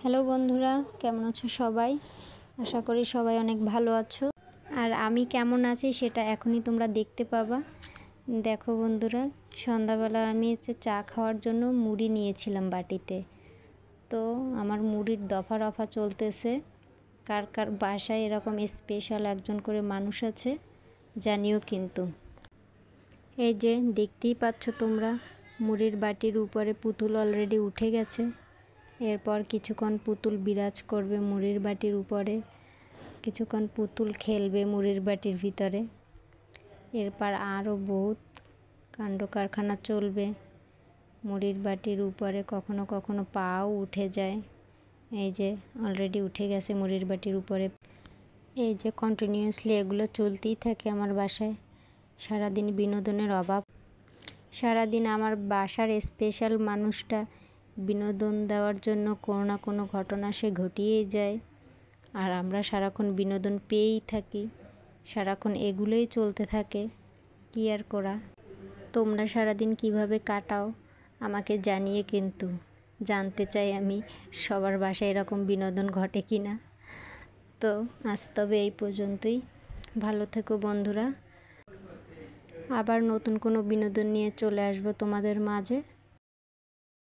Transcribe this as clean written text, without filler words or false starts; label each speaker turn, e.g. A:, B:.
A: Hello বন্ধুরা, কেমন আছো সবাই? আশা করি সবাই অনেক ভালো আছো। আর আমি কেমন আছি সেটা এখনই তোমরা দেখতে পাবা। দেখো বন্ধুরা, সন্ধ্যাবেলা আমি চা খাওয়ার জন্য মুড়ি নিয়েছিলাম বাটিতে। তো আমার মুড়ির দফা রফা চলতেছে। কার কার বাসায় এরকম স্পেশাল একজন করে মানুষ আছে জানিও কিন্তু। এই যে দেখতেই পাচ্ছ তোমরা, মুড়ির বাটির উপরে পুতুল অলরেডি উঠে গেছে। এরপর কিছুক্ষণ পুতুল বিরাজ করবে মুড়ির বাটির উপরে, কিছুক্ষণ পুতুল খেলবে মুড়ির বাটির ভিতরে। এরপর আরও বহুত কাণ্ড কারখানা চলবে মুড়ির বাটির উপরে। কখনো কখনো পাও উঠে যায়। এই যে অলরেডি উঠে গেছে মুড়ির বাটির উপরে। এই যে কন্টিনিউয়াসলি এগুলো চলতেই থাকে আমার বাসায়। সারাদিন বিনোদনের অভাব। সারাদিন আমার বাসার স্পেশাল মানুষটা বিনোদন দেওয়ার জন্য কোনো না কোনো ঘটনা সে ঘটিয়েই যায়। আর আমরা সারাক্ষণ বিনোদন পেয়েই থাকি। সারাক্ষণ এগুলোই চলতে থাকে। কি আর করা। তোমরা সারাদিন কিভাবে কাটাও আমাকে জানিয়ে কিন্তু। জানতে চাই আমি সবার বাসায় এরকম বিনোদন ঘটে কি না। তো আজ তবে এই পর্যন্তই। ভালো থেকো বন্ধুরা। আবার নতুন কোনো বিনোদন নিয়ে চলে আসবো তোমাদের মাঝে।